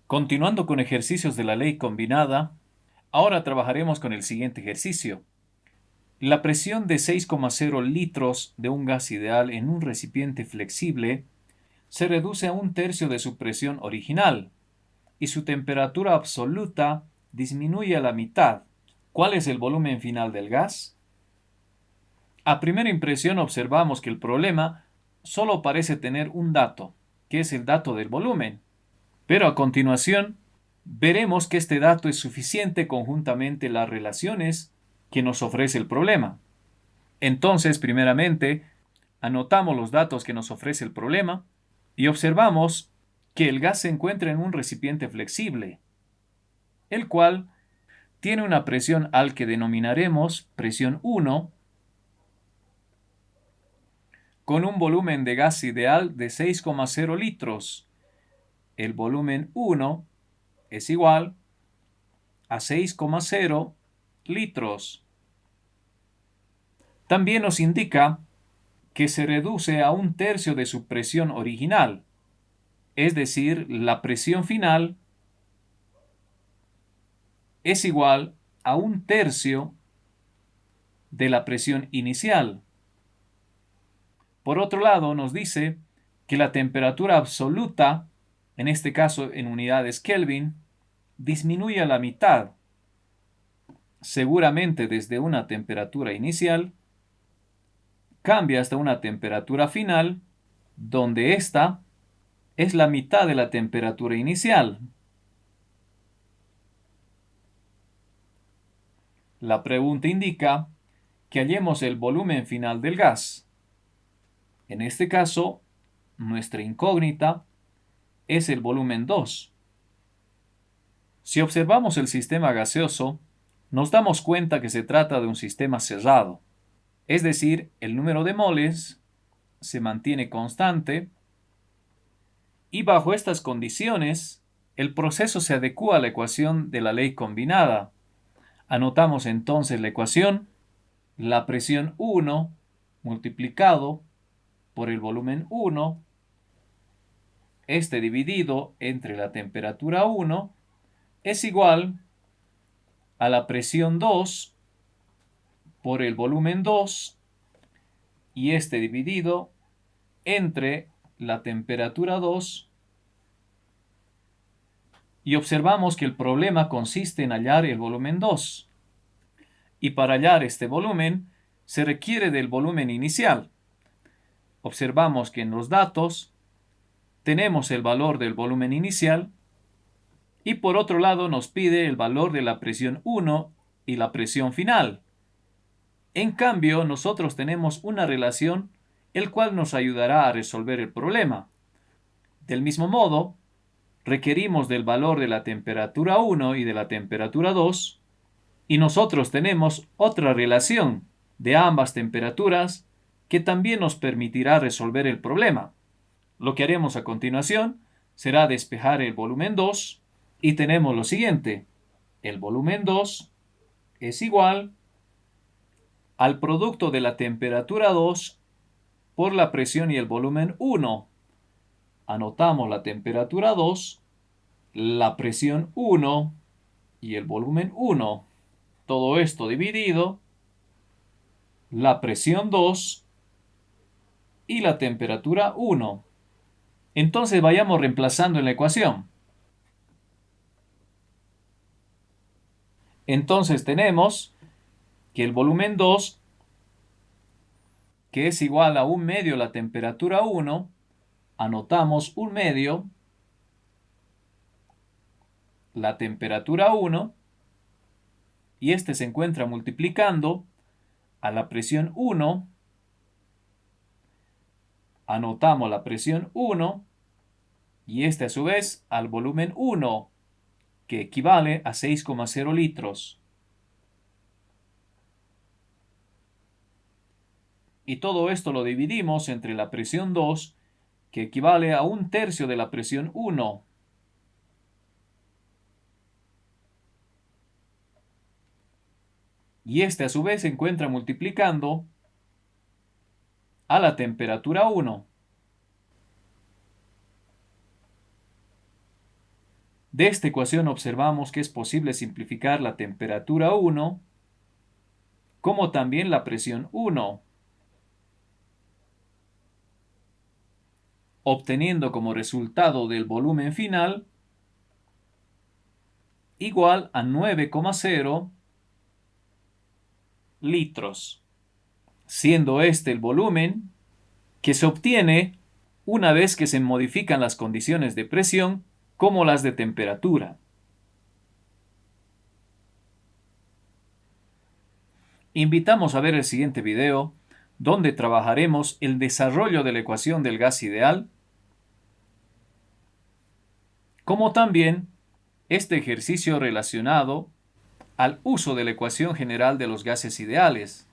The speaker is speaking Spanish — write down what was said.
Continuando con ejercicios de la ley combinada, ahora trabajaremos con el siguiente ejercicio. La presión de 6,0 litros de un gas ideal en un recipiente flexible se reduce a un tercio de su presión original y su temperatura absoluta disminuye a la mitad. ¿Cuál es el volumen final del gas? A primera impresión observamos que el problema solo parece tener un dato, que es el dato del volumen. Pero a continuación, veremos que este dato es suficiente conjuntamente las relaciones que nos ofrece el problema. Entonces, primeramente, anotamos los datos que nos ofrece el problema y observamos que el gas se encuentra en un recipiente flexible, el cual tiene una presión al que denominaremos presión 1, con un volumen de gas ideal de 6,0 litros. El volumen 1 es igual a 6,0 litros. También nos indica que se reduce a un tercio de su presión original, es decir, la presión final es igual a un tercio de la presión inicial. Por otro lado, nos dice que la temperatura absoluta, en este caso en unidades Kelvin, disminuye a la mitad, seguramente desde una temperatura inicial, cambia hasta una temperatura final, donde esta es la mitad de la temperatura inicial. La pregunta indica que hallemos el volumen final del gas. En este caso, nuestra incógnita es el volumen 2. Si observamos el sistema gaseoso, nos damos cuenta que se trata de un sistema cerrado, es decir, el número de moles se mantiene constante y bajo estas condiciones, el proceso se adecúa a la ecuación de la ley combinada. Anotamos entonces la ecuación, la presión 1 multiplicado por el volumen 1, este dividido entre la temperatura 1, es igual a la presión 2 por el volumen 2 y este dividido entre la temperatura 2, y observamos que el problema consiste en hallar el volumen 2. Y para hallar este volumen se requiere del volumen inicial. Observamos que en los datos tenemos el valor del volumen inicial y por otro lado nos pide el valor de la presión 1 y la presión final. En cambio, nosotros tenemos una relación el cual nos ayudará a resolver el problema. Del mismo modo, requerimos del valor de la temperatura 1 y de la temperatura 2 y nosotros tenemos otra relación de ambas temperaturas que también nos permitirá resolver el problema. Lo que haremos a continuación será despejar el volumen 2 y tenemos lo siguiente. El volumen 2 es igual al producto de la temperatura 2 por la presión y el volumen 1. Anotamos la temperatura 2, la presión 1 y el volumen 1. Todo esto dividido, la presión 2 y la temperatura 1. Entonces vayamos reemplazando en la ecuación. Entonces tenemos que el volumen 2, que es igual a 1/2 la temperatura 1, anotamos 1/2 la temperatura 1 y este se encuentra multiplicando a la presión 1, anotamos la presión 1 y este a su vez al volumen 1, que equivale a 6,0 litros. Y todo esto lo dividimos entre la presión 2, que equivale a un tercio de la presión 1. Y este a su vez se encuentra multiplicando a la temperatura 1. De esta ecuación observamos que es posible simplificar la temperatura 1 como también la presión 1, obteniendo como resultado del volumen final igual a 9,0 litros, siendo este el volumen que se obtiene una vez que se modifican las condiciones de presión como las de temperatura. Invitamos a ver el siguiente video, donde trabajaremos el desarrollo de la ecuación del gas ideal, como también este ejercicio relacionado al uso de la ecuación general de los gases ideales.